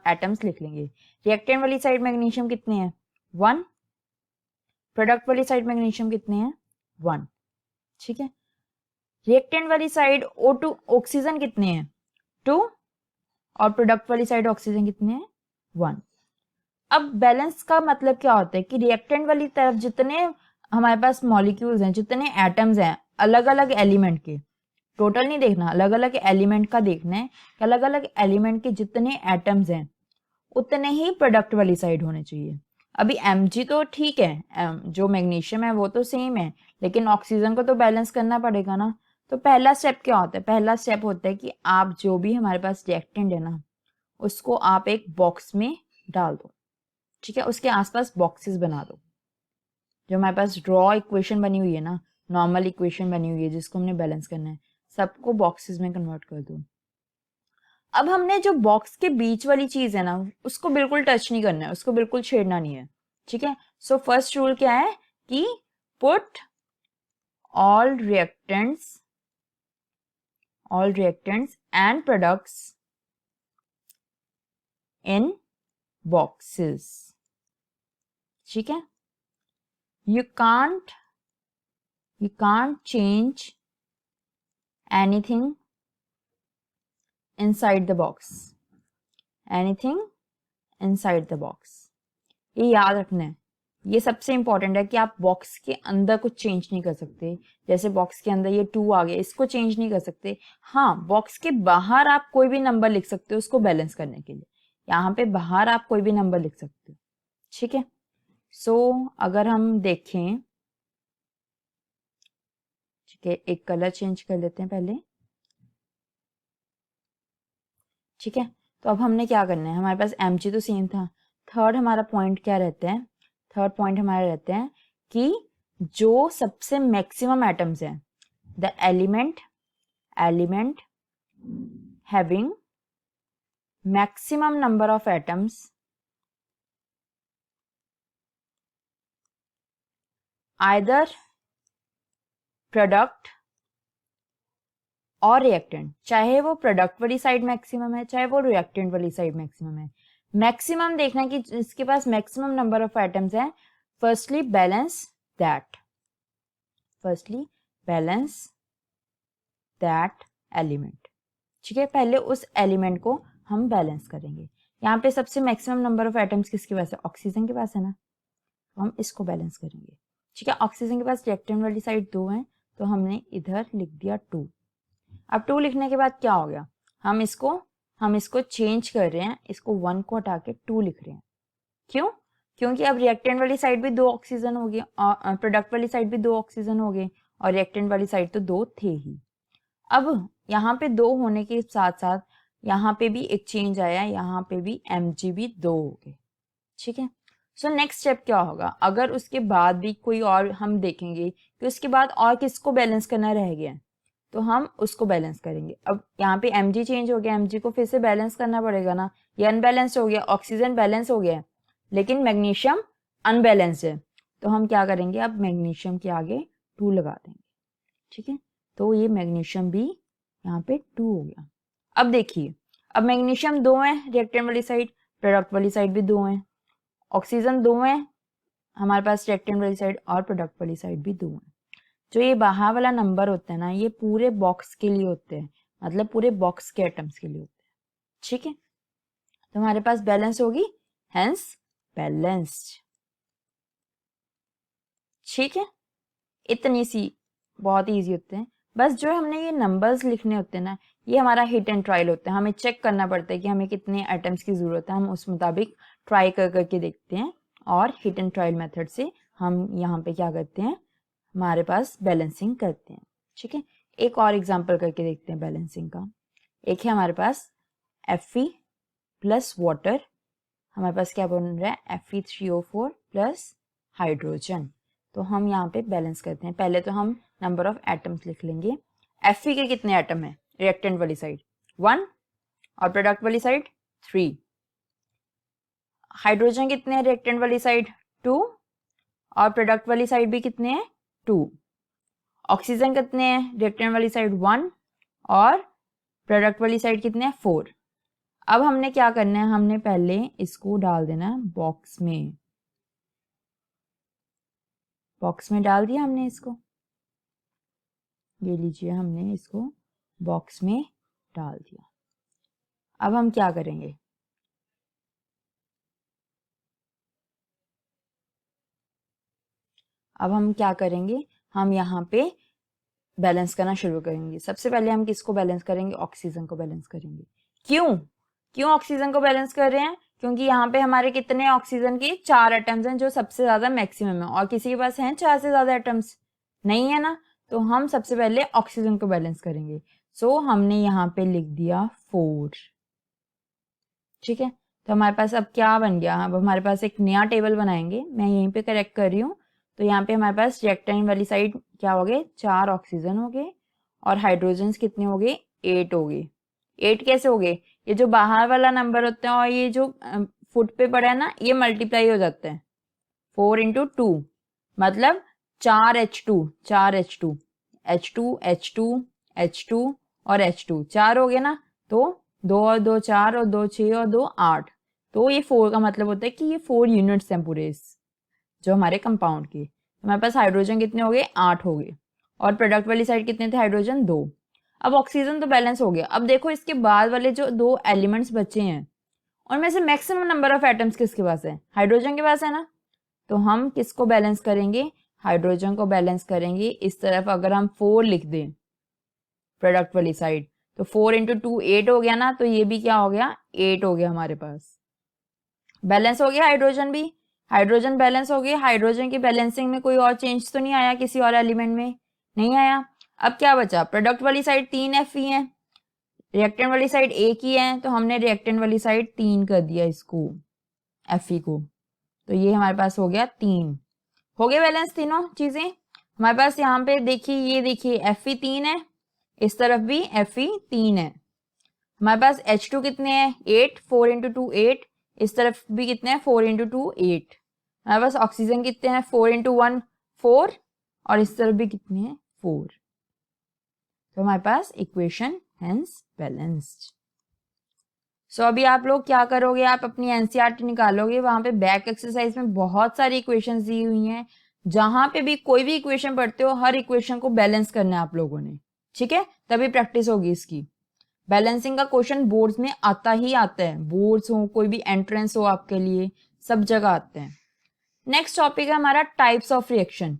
Speaker 1: एटम्स लिख लेंगे। रिएक्टेंट वाली साइड मैग्नीशियम कितने हैं, 1, प्रोडक्ट वाली साइड मैग्नीशियम कितने हैं, 1। ठीक है, रिएक्टेंट वाली साइड O2 ऑक्सीजन कितने हैं, 2, और प्रोडक्ट वाली साइड ऑक्सीजन कितने हैं, 1। अब बैलेंस का मतलब क्या होता है कि रिएक्टेंट वाली तरफ जितने हमारे पास मॉलिक्यूल्स हैं, जितने एटम्स हैं अलग अलग एलिमेंट के, टोटल नहीं देखना, अलग अलग एलिमेंट का देखना है कि अलग अलग एलिमेंट के जितने एटम्स हैं उतने ही प्रोडक्ट वाली साइड होने चाहिए। अभी Mg तो ठीक है, जो मैग्नीशियम है वो तो सेम है, लेकिन ऑक्सीजन को तो बैलेंस करना पड़ेगा ना। तो पहला स्टेप क्या होता है? पहला स्टेप होता है कि आप जो भी हमारे पास रिएक्टेंट है ना, उसको आप एक बॉक्स में डाल दो, ठीक है, उसके आसपास बॉक्सेस बना दो। जो हमारे पास ड्रॉ इक्वेशन बनी हुई है ना, नॉर्मल इक्वेशन बनी हुई है जिसको हमने बैलेंस करना है, सबको बॉक्सेस में कन्वर्ट कर दो। अब हमने जो बॉक्स के बीच वाली चीज है ना, उसको बिल्कुल टच नहीं करना है, उसको बिल्कुल छेड़ना नहीं है, ठीक है। सो फर्स्ट रूल क्या है कि put all reactants and products in boxes, ठीक है। you can't change anything inside the box, ये याद रखना है, ये सबसे इंपॉर्टेंट है कि आप बॉक्स के अंदर कुछ चेंज नहीं कर सकते। जैसे बॉक्स के अंदर ये 2 आ गया, इसको चेंज नहीं कर सकते। हाँ, बॉक्स के बाहर आप कोई भी नंबर लिख सकते हो उसको बैलेंस करने के लिए, यहाँ पे बाहर आप कोई भी नंबर लिख सकते हो, ठीक है। सो अगर हम देखें, ठीक है, एक कलर चेंज कर लेते हैं पहले, ठीक है। तो अब हमने क्या करना है, हमारे पास mg तो सेम था। थर्ड हमारा पॉइंट क्या रहता है? थर्ड पॉइंट हमारा रहते हैं कि जो सबसे मैक्सिमम एटम्स हैं, the element having maximum number of atoms either product और रिएक्टेंट, चाहे वो प्रोडक्ट वाली साइड मैक्सिमम है, चाहे वो रिएक्टेंट वाली साइड मैक्सिमम है। मैक्सिमम देखना कि जिसके पास मैक्सिमम नंबर ऑफ एटम्स है, फर्स्टली बैलेंस दैट एलिमेंट, ठीक है। पहले उस एलिमेंट को हम बैलेंस करेंगे। यहाँ पे सबसे मैक्सिमम नंबर ऑफ एटम्स किसके पास है? ऑक्सीजन के पास है ना, तो हम इसको बैलेंस करेंगे, ठीक है। ऑक्सीजन के पास रिएक्टेंट वाली साइड 2 है, तो हमने इधर लिख दिया 2। अब 2 लिखने के बाद क्या हो गया, हम इसको चेंज कर रहे हैं, इसको 1 को हटा के 2 लिख रहे हैं। क्यों? क्योंकि अब रिएक्टेंट वाली साइड भी 2 ऑक्सीजन हो गए और प्रोडक्ट वाली साइड भी 2 ऑक्सीजन हो गए, और रिएक्टेंट वाली साइड तो 2 थे ही। अब यहाँ पे 2 होने के साथ साथ यहाँ पे भी एक चेंज आया, यहाँ पे भी mg भी 2 हो गए, ठीक है। सो नेक्स्ट स्टेप क्या होगा, अगर उसके बाद भी कोई और हम देखेंगे कि उसके बाद और किसको बैलेंस करना रह गया, तो हम उसको बैलेंस करेंगे। अब यहाँ पे mg चेंज हो गया, mg को फिर से बैलेंस करना पड़ेगा ना, ये अनबैलेंस्ड हो गया। ऑक्सीजन बैलेंस हो गया लेकिन मैग्नीशियम अनबैलेंस्ड है, तो हम क्या करेंगे, अब मैग्नीशियम के आगे 2 लगा देंगे, ठीक है। तो ये मैग्नीशियम भी यहाँ पे 2 हो गया। अब देखिए, अब मैग्नीशियम 2 है रिएक्टेंट वाली साइड, प्रोडक्ट वाली साइड भी 2 है, ऑक्सीजन 2 है हमारे पास रिएक्टेंट वाली साइड, और प्रोडक्ट वाली साइड भी 2 है। जो ये बाहर वाला नंबर होता है ना, ये पूरे बॉक्स के लिए होते हैं, मतलब पूरे बॉक्स के एटम्स के लिए होते हैं, ठीक है। तो हमारे पास बैलेंस होगी, हेंस बैलेंस्ड, ठीक है। इतनी सी, बहुत इजी होते हैं। बस जो हमने ये नंबर्स लिखने होते हैं ना, ये हमारा हिट एंड ट्रायल होता है। हमें चेक करना पड़ता है कि हमें कितने एटम्स की जरूरत है, हम उस मुताबिक ट्राई कर करके देखते हैं, और हिट एंड ट्रायल मेथड से हम यहाँ पे क्या करते हैं, हमारे पास बैलेंसिंग करते हैं, ठीक है। एक और एग्जांपल करके देखते हैं बैलेंसिंग का। एक है हमारे पास Fe प्लस वाटर, हमारे पास क्या बन रहा है, Fe3O4 प्लस हाइड्रोजन। तो हम यहाँ पे बैलेंस करते हैं। पहले तो हम नंबर ऑफ एटम्स लिख लेंगे। Fe के कितने एटम है रिएक्टेंट वाली साइड? 1, और प्रोडक्ट वाली साइड 3। हाइड्रोजन कितने हैं रिएक्टेंट वाली साइड? 2, और प्रोडक्ट वाली साइड भी कितने हैं? 2। ऑक्सीजन कितने हैं रिएक्टेंट वाली साइड? 1, और प्रोडक्ट वाली साइड कितने हैं? 4। अब हमने क्या करना है, हमने पहले इसको डाल देना है बॉक्स में। बॉक्स में डाल दिया हमने इसको, ये लीजिए, हमने इसको बॉक्स में डाल दिया। अब हम क्या करेंगे, हम यहाँ पे बैलेंस करना शुरू करेंगे। सबसे पहले हम किसको बैलेंस करेंगे? ऑक्सीजन को बैलेंस करेंगे। क्यों ऑक्सीजन को बैलेंस कर रहे हैं? क्योंकि यहाँ पे हमारे कितने ऑक्सीजन के 4 एटम्स हैं, जो सबसे ज्यादा मैक्सिमम है, और किसी के पास हैं 4 से ज्यादा एटम्स? नहीं है ना। तो हम सबसे पहले ऑक्सीजन को बैलेंस करेंगे। सो हमने यहाँ पे लिख दिया 4। ठीक है, तो हमारे पास अब क्या बन गया, अब हमारे पास एक नया टेबल बनाएंगे। मैं यहीं पे करेक्ट कर रही हूँ। तो यहाँ पे हमारे पास रिएक्टेंट वाली साइड क्या हो गए, 4 ऑक्सीजन हो गए और हाइड्रोजन्स कितने हो गए, 8 हो गए। 8 कैसे हो गए, ये जो बाहर वाला नंबर होता है और ये जो फुट पे पड़ा है ना, ये मल्टीप्लाई हो जाता है। 4 इंटू 2 मतलब 4H2, 4H2, H2, H2, H2 और H2, 4 हो गए ना। तो 2 और 2 4 और 2 6 और 2 8। तो ये 4 का मतलब होता है कि ये 4 यूनिट्स हैं पूरे जो हमारे कंपाउंड के। हमारे पास हाइड्रोजन कितने हो गए, 8 हो गए और प्रोडक्ट वाली साइड कितने थे, हाइड्रोजन 2। अब ऑक्सीजन तो बैलेंस हो गया। अब देखो इसके बाद वाले जो 2 एलिमेंट्स बचे हैं उनमें से मैक्सिमम नंबर ऑफ एटम्स किसके पास है, हाइड्रोजन के पास है ना। तो हम किसको बैलेंस करेंगे, हाइड्रोजन को बैलेंस करेंगे। इस तरफ अगर हम 4 लिख दें प्रोडक्ट वाली साइड, तो 4 इंटू 2 8 हो गया ना। तो ये भी क्या हो गया, 8 हो गया, हमारे पास बैलेंस हो गया। हाइड्रोजन भी, हाइड्रोजन बैलेंस हो गया। हाइड्रोजन की बैलेंसिंग में कोई और चेंज तो नहीं आया, किसी और एलिमेंट में नहीं आया। अब क्या बचा, प्रोडक्ट वाली साइड 3 Fe है, रिएक्टेंट वाली साइड 1 ही है। तो हमने रिएक्टेंट वाली साइड 3 कर दिया इसको, Fe को। तो ये हमारे पास हो गया 3, हो गए बैलेंस तीनों चीजें हमारे पास। यहाँ पे देखिए, ये देखिए Fe 3 है, इस तरफ भी Fe 3 है। हमारे पास H2 कितने हैं, 8, 4 इंटू 2 8। इस तरफ भी कितने हैं, 4 इंटू 2 8। हमारे पास ऑक्सीजन कितने हैं, 4 इंटू 1 4 और इस तरफ भी कितने हैं, 4। तो हमारे पास इक्वेशन हेंस बैलेंस्ड। सो अभी आप लोग क्या करोगे, आप अपनी एनसीईआरटी निकालोगे, वहां पे बैक एक्सरसाइज में बहुत सारी इक्वेशंस दी हुई हैं। जहां पे भी कोई भी इक्वेशन पढ़ते हो, हर इक्वेशन को बैलेंस करना है आप लोगों ने। ठीक है, तभी प्रैक्टिस होगी इसकी। बैलेंसिंग का क्वेश्चन बोर्ड्स में आता ही आता है, बोर्ड्स हो, कोई भी एंट्रेंस हो आपके लिए, सब जगह आते हैं। नेक्स्ट टॉपिक है हमारा टाइप्स ऑफ रिएक्शन,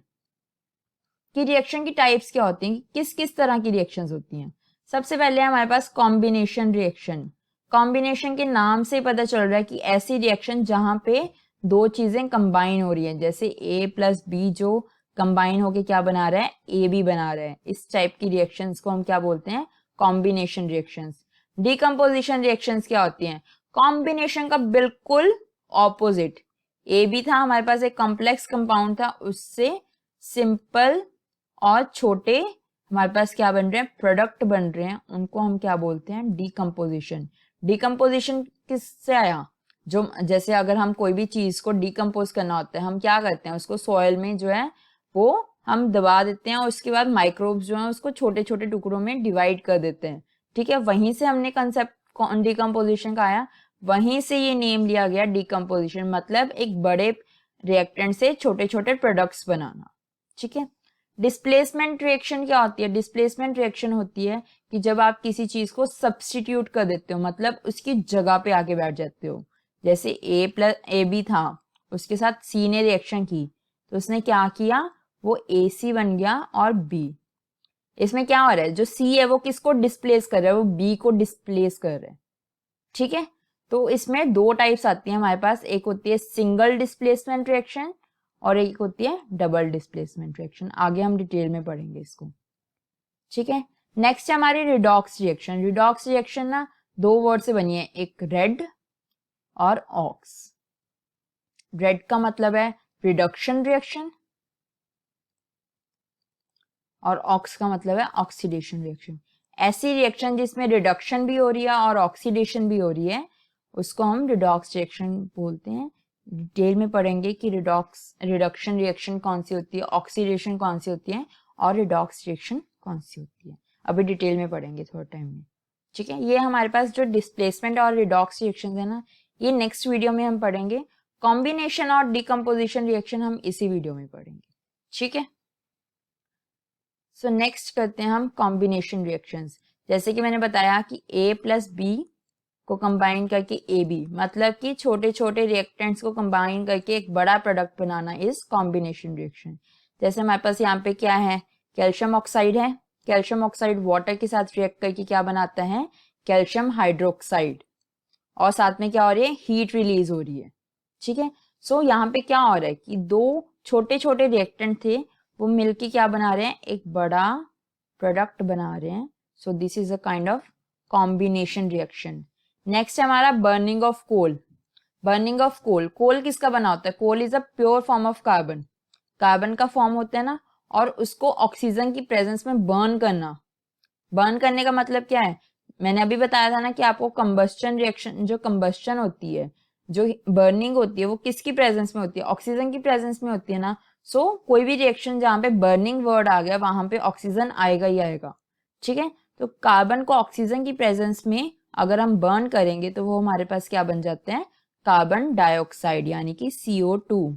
Speaker 1: कि रिएक्शन की टाइप्स क्या होती हैं, किस किस तरह की रिएक्शंस होती हैं। सबसे पहले हमारे पास कॉम्बिनेशन रिएक्शन। कॉम्बिनेशन के नाम से पता चल रहा है कि ऐसी रिएक्शन जहां पे दो चीजें कंबाइन हो रही हैं, जैसे A प्लस बी जो कंबाइन होके क्या बना रहा है, ए बी बना रहा है। इस टाइप की रिएक्शंस को हम क्या बोलते हैं, कॉम्बिनेशन रिएक्शंस। डिकम्पोजिशन रिएक्शंस क्या होती हैं, कॉम्बिनेशन का बिल्कुल ऑपोजिट। ए बी था हमारे पास, एक कॉम्प्लेक्स कंपाउंड था, उससे सिंपल और छोटे हमारे पास क्या बन रहे हैं, प्रोडक्ट बन रहे हैं, उनको हम क्या बोलते हैं, डिकम्पोजिशन। डिकम्पोजिशन किससे आया, जो जैसे अगर हम कोई भी चीज को डिकम्पोज करना होता है, हम क्या करते हैं, उसको सॉइल में जो है वो हम दबा देते हैं और उसके बाद माइक्रोब्स जो है उसको छोटे छोटे टुकड़ों में डिवाइड कर देते हैं। ठीक है, वहीं से हमने कंसेप्ट डिकम्पोजिशन का आया, वहीं से ये नेम लिया गया डिकम्पोजिशन, मतलब एक बड़े रिएक्टेंट से छोटे छोटे प्रोडक्ट्स बनाना। ठीक है, डिस्प्लेसमेंट रिएक्शन क्या होती है, डिस्प्लेसमेंट रिएक्शन होती है कि जब आप किसी चीज को सब्स्टिट्यूट कर देते हो, मतलब उसकी जगह पे आके बैठ जाते हो। जैसे ए बी था, उसके साथ सी ने रिएक्शन की, तो उसने क्या किया, वो AC बन गया और B। इसमें क्या हो रहा है, जो C है वो किसको डिस्प्लेस कर रहा है, वो B को डिस्प्लेस कर रहा है। ठीक है, तो इसमें दो टाइप्स आती है हमारे पास, एक होती है सिंगल डिस्प्लेसमेंट रिएक्शन और एक होती है डबल डिस्प्लेसमेंट रिएक्शन। आगे हम डिटेल में पढ़ेंगे इसको। ठीक है, नेक्स्ट है हमारी रिडॉक्स रिएक्शन। रिडॉक्स रिएक्शन ना दो वर्ड से बनी है, एक रेड और ऑक्स। रेड का मतलब है रिडक्शन रिएक्शन और ऑक्स का मतलब है ऑक्सीडेशन रिएक्शन। ऐसी रिएक्शन जिसमें रिडक्शन भी हो रही है और ऑक्सीडेशन भी हो रही है, उसको हम रिडॉक्स रिएक्शन बोलते हैं। डिटेल में पढ़ेंगे कि रिडक्शन रिएक्शन कौन सी होती है, ऑक्सीडेशन कौन सी होती है और रिडॉक्स रिएक्शन कौन सी होती है, अभी डिटेल में पढ़ेंगे थोड़ा टाइम में। ठीक है, ये हमारे पास जो डिस्प्लेसमेंट और रिडॉक्स रिएक्शन है ना, ये नेक्स्ट वीडियो में हम पढ़ेंगे। कॉम्बिनेशन और डिकम्पोजिशन रिएक्शन हम इसी वीडियो में पढ़ेंगे। ठीक है, सो नेक्स्ट करते हैं हम कॉम्बिनेशन रिएक्शंस। जैसे कि मैंने बताया कि A प्लस बी को कंबाइन करके AB, मतलब कि छोटे छोटे रिएक्टेंट्स को कंबाइन करके एक बड़ा product banana is combination reaction. जैसे हमारे पास यहाँ पे क्या है, कैल्शियम ऑक्साइड है, कैल्शियम ऑक्साइड वाटर के साथ रिएक्ट करके क्या बनाता है, कैल्शियम हाइड्रोक्साइड, और साथ में क्या हो रही है, हीट रिलीज हो रही है। ठीक है, सो यहाँ पे क्या हो रहा है कि दो छोटे छोटे रिएक्टेंट थे, वो मिलके क्या बना रहे हैं, एक बड़ा प्रोडक्ट बना रहे हैं। So this is a kind of combination reaction. Next है हमारा burning of coal. Burning of coal, coal किसका बना होता है, coal is a pure form of carbon, carbon का फॉर्म होता है ना, और उसको ऑक्सीजन की प्रेजेंस में बर्न करना। बर्न करने का मतलब क्या है, मैंने अभी बताया था ना कि आपको कंबस्टन रिएक्शन, जो कंबस्टन होती है, जो बर्निंग होती है, वो किसकी प्रेजेंस में होती है, ऑक्सीजन की प्रेजेंस में होती है ना। सो कोई भी रिएक्शन जहाँ पे बर्निंग वर्ड आ गया वहां पे ऑक्सीजन आएगा ही आएगा। ठीक है, तो कार्बन को ऑक्सीजन की प्रेजेंस में अगर हम बर्न करेंगे तो वो हमारे पास क्या बन जाते हैं, कार्बन डाइऑक्साइड यानी कि CO2।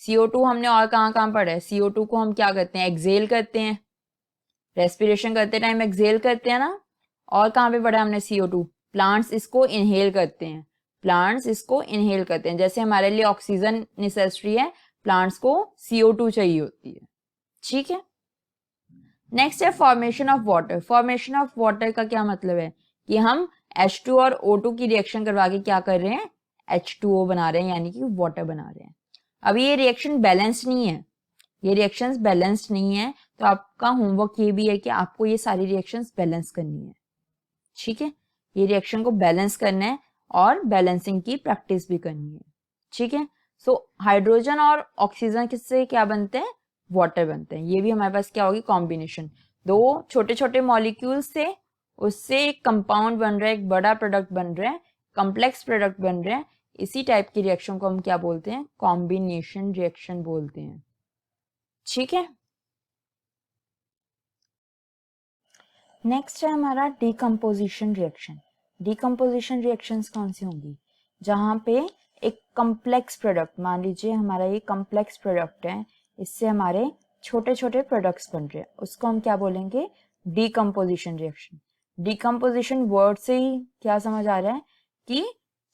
Speaker 1: CO2 हमने और कहाँ पढ़ा है, CO2 को हम क्या करते हैं, एक्सेल करते हैं, रेस्पिरेशन करते टाइम एक्सेल करते हैं ना। और कहाँ पे पढ़ा हमने CO2, प्लांट्स इसको इनहेल करते हैं, प्लांट्स इसको इनहेल करते हैं। जैसे हमारे लिए ऑक्सीजन नेसेसरी है, प्लांट्स को CO2 चाहिए होती है। ठीक है, नेक्स्ट है formation of water. Formation of water का क्या मतलब है कि हम H2 और O2 की रिएक्शन करवा के क्या कर रहे हैं, H2O बना रहे हैं यानी कि वाटर बना रहे हैं। अभी ये रिएक्शन बैलेंस्ड नहीं है, ये रिएक्शंस बैलेंस्ड नहीं है, तो आपका होमवर्क ये भी है कि आपको ये सारी रिएक्शंस बैलेंस करनी है। ठीक है, ये रिएक्शन को बैलेंस करना है और बैलेंसिंग की प्रैक्टिस भी करनी है। ठीक है, सो हाइड्रोजन और ऑक्सीजन किससे क्या बनते हैं, वाटर बनते हैं। ये भी हमारे पास क्या होगी, कॉम्बिनेशन, दो छोटे छोटे मॉलिक्यूल से उससे एक कंपाउंड बन रहा है, एक बड़ा प्रोडक्ट बन रहा है, कॉम्प्लेक्स प्रोडक्ट बन रहा है। इसी टाइप की रिएक्शन को हम क्या बोलते हैं, कॉम्बिनेशन रिएक्शन बोलते हैं। ठीक है, नेक्स्ट है हमारा डिकम्पोजिशन रिएक्शन। डिकम्पोजिशन रिएक्शंस कौन सी होंगी, जहाँ पे एक कम्प्लेक्स प्रोडक्ट, मान लीजिए हमारा ये कम्प्लेक्स प्रोडक्ट है, इससे हमारे छोटे छोटे प्रोडक्ट्स बन रहे हैं, उसको हम क्या बोलेंगे, डिकम्पोजिशन रिएक्शन। डिकम्पोजिशन वर्ड से ही क्या समझ आ रहा है कि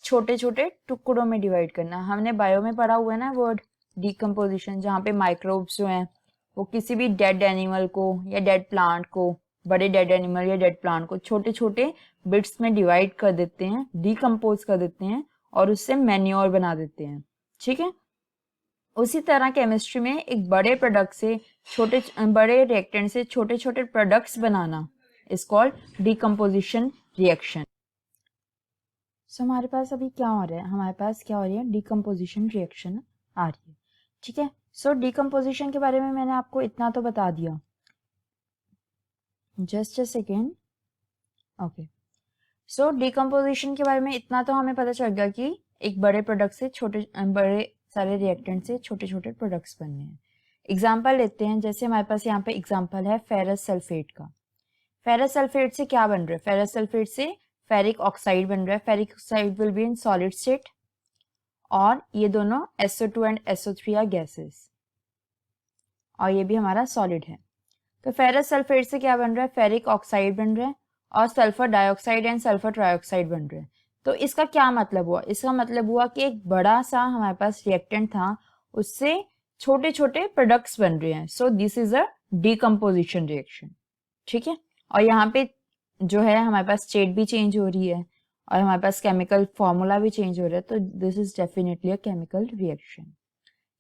Speaker 1: छोटे छोटे टुकड़ों में डिवाइड करना। हमने बायो में पढ़ा हुआ है ना वर्ड डिकम्पोजिशन, जहाँ पे माइक्रोब्स जो हैं वो किसी भी डेड एनिमल को या डेड प्लांट को, बड़े डेड एनिमल या डेड प्लांट को छोटे छोटे बिट्स में डिवाइड कर देते हैं, डिकम्पोज कर देते हैं और उससे मैन्योर बना देते हैं। ठीक है, उसी तरह केमिस्ट्री में एक बड़े प्रोडक्ट से छोटे, बड़े रिएक्टेंट से छोटे छोटे प्रोडक्ट्स बनाना is called decomposition reaction. So हमारे पास अभी क्या हो रहा है, हमारे पास क्या हो रही है, डिकम्पोजिशन रिएक्शन आ रही है। ठीक है, सो डिकम्पोजिशन के बारे में मैंने आपको इतना तो बता दिया, just a second. Okay, so decomposition के बारे में इतना तो हमें पता चल गया कि एक बड़े प्रोडक्ट से छोटे, बड़े सारे रिएक्टेंट से छोटे छोटे प्रोडक्ट्स बनने हैं। एग्जाम्पल लेते हैं, जैसे हमारे पास यहाँ पे एग्जाम्पल है फेरस सल्फेट का। फेरस सल्फेट से क्या बन रहा है, फेरस सल्फेट से फेरिक ऑक्साइड बन रहा है। Ferric oxide will be in solid state और ये दोनों SO2 and SO3 are gases, और ये भी हमारा सॉलिड है। तो फेरस सल्फेट से क्या बन रहा है, फेरिक ऑक्साइड बन रहा है और sulphur dioxide and sulphur trioxide बन रहे हैं। तो इसका क्या मतलब हुआ, इसका मतलब हुआ कि एक बड़ा सा हमारे पास रिएक्टेंट था, उससे छोटे छोटे प्रोडक्ट्स बन रहे हैं। So this is a decomposition reaction. ठीक है, और यहाँ पे जो है हमारे पास स्टेट भी चेंज हो रही है और हमारे पास केमिकल फॉर्मूला भी चेंज हो रहा है, तो this is definitely a chemical reaction.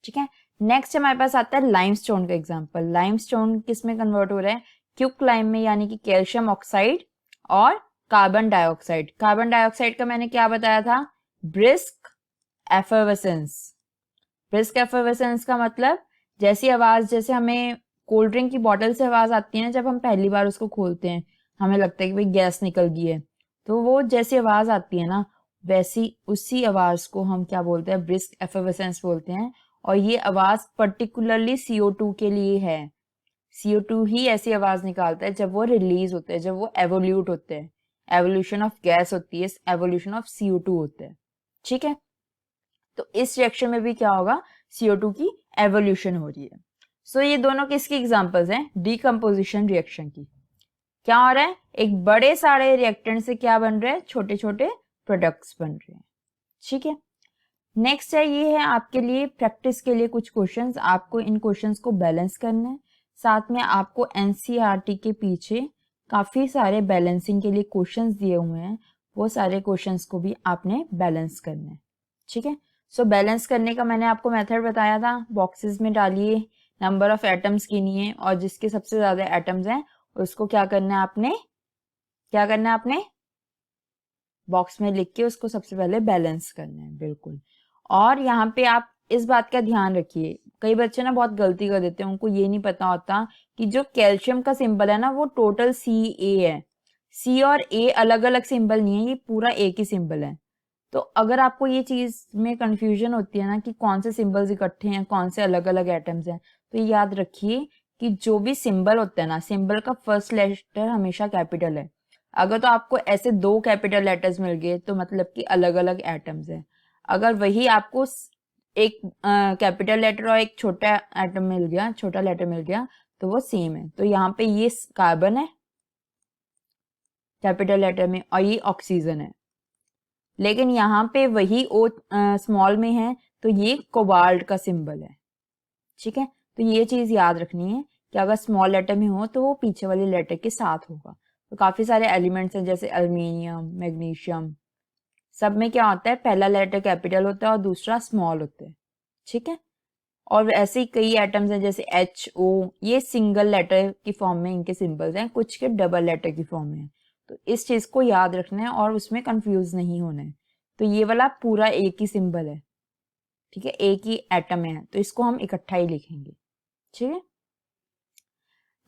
Speaker 1: ठीक है, नेक्स्ट हमारे पास आता है लाइमस्टोन का एग्जांपल। लाइमस्टोन किस में कन्वर्ट हो रहा है, क्विक लाइम में, यानी कि कैल्शियम ऑक्साइड और कार्बन डाइऑक्साइड। कार्बन डाइऑक्साइड का मैंने क्या बताया था, ब्रिस्क एफर्वेसेंस। ब्रिस्क एफर्वेसेंस का मतलब जैसी आवाज, जैसे हमें कोल्ड ड्रिंक की बोतल से आवाज आती है ना जब हम पहली बार उसको खोलते हैं, हमें लगता है कि भाई गैस निकल गई है, तो वो जैसी आवाज आती है ना, वैसी उसी आवाज को हम क्या बोलते हैं, ब्रिस्क एफर्वेसेंस बोलते हैं। और ये आवाज पर्टिकुलरली CO2 के लिए है। CO2 ही ऐसी आवाज निकालता है जब वो रिलीज होते हैं, जब वो एवोल्यूट होते हैं, एवोल्यूशन ऑफ गैस होती है, एवोल्यूशन ऑफ CO2 होता है। ठीक है, तो इस रिएक्शन में भी क्या होगा, CO2 की एवोल्यूशन हो रही है। सो ये दोनों किसकी एग्जांपल्स हैं, डिकम्पोजिशन रिएक्शन की। क्या हो रहा है, एक बड़े सारे रिएक्टेंट से क्या बन रहे हैं, छोटे छोटे प्रोडक्ट्स बन रहे हैं। ठीक है, नेक्स्ट है, ये है आपके लिए प्रैक्टिस के लिए कुछ क्वेश्चंस, आपको इन क्वेश्चंस को बैलेंस करना है। साथ में आपको NCERT के पीछे काफी सारे बैलेंसिंग के लिए क्वेश्चंस दिए हुए हैं, वो सारे क्वेश्चंस को भी आपने बैलेंस करना है। ठीक है, सो बैलेंस करने का मैंने आपको मेथड बताया था, बॉक्सेस में डालिए, नंबर ऑफ एटम्स गिनी है और जिसके सबसे ज्यादा एटम्स हैं उसको क्या करना है आपने बॉक्स में लिख के उसको सबसे पहले बैलेंस करना है, बिल्कुल। और यहाँ पे आप इस बात का ध्यान रखिए, कई बच्चे ना बहुत गलती कर देते हैं, उनको ये नहीं पता होता कि जो कैल्शियम का सिंबल है ना वो टोटल Ca है। C और A अलग अलग सिंबल नहीं है, ये पूरा एक ही सिंबल है। तो अगर आपको ये चीज में कंफ्यूजन होती है ना कि कौन से सिंबल्स इकट्ठे हैं, कौन से अलग अलग एटम्स हैं, तो ये याद रखिए कि जो भी सिंबल होता है ना, सिंबल का फर्स्ट लेटर हमेशा कैपिटल है। अगर तो आपको ऐसे 2 कैपिटल लेटर्स मिल गए तो मतलब कि अलग अलग एटम्स हैं। अगर वही आपको एक कैपिटल लेटर और एक छोटा एटम मिल गया, छोटा लेटर मिल गया, तो वो सेम है। तो यहाँ पे ये कार्बन है कैपिटल लेटर में और ये ऑक्सीजन है, लेकिन यहाँ पे वही ओ स्मॉल में है तो ये कोबाल्ट का सिंबल है। ठीक है, तो ये चीज याद रखनी है कि अगर स्मॉल लेटर में हो तो वो पीछे वाले लेटर के साथ होगा। तो काफी सारे एलिमेंट्स हैं जैसे एल्युमिनियम, मैग्नीशियम, सब में क्या होता है, पहला लेटर कैपिटल होता है और दूसरा स्मॉल होता है। ठीक है, और ऐसे ही कई एटम्स हैं जैसे HO, ये सिंगल लेटर की फॉर्म में इनके सिंबल्स हैं, कुछ के डबल लेटर की फॉर्म में है। तो इस चीज को याद रखना है और उसमें कंफ्यूज नहीं होना है। तो ये वाला पूरा एक ही सिंबल है, ठीक है, एक ही एटम है, तो इसको हम इकट्ठा ही लिखेंगे। ठीक है,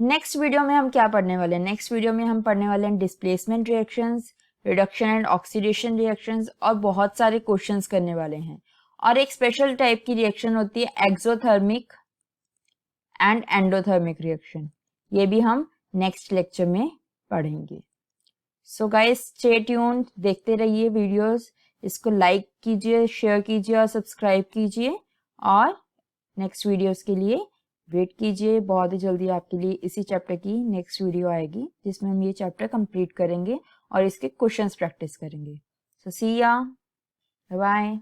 Speaker 1: नेक्स्ट वीडियो में हम क्या पढ़ने वाले हैं, नेक्स्ट वीडियो में हम पढ़ने वाले हैं displacement reactions, reduction and oxidation reactions, और बहुत सारे क्वेश्चंस करने वाले हैं। और एक स्पेशल टाइप की रिएक्शन होती है एक्सोथर्मिक एंड एंडोथर्मिक रिएक्शन, ये भी हम नेक्स्ट लेक्चर में पढ़ेंगे। सो गाइस स्टे ट्यून्ड, देखते रहिए वीडियोस, इसको लाइक कीजिए, शेयर कीजिए और सब्सक्राइब कीजिए, और नेक्स्ट वीडियोस के लिए वेट कीजिए। बहुत ही जल्दी आपके लिए इसी चैप्टर की नेक्स्ट वीडियो आएगी जिसमें हम ये चैप्टर कंप्लीट करेंगे और इसके क्वेश्चंस प्रैक्टिस करेंगे। सो सी या, बाय बाय।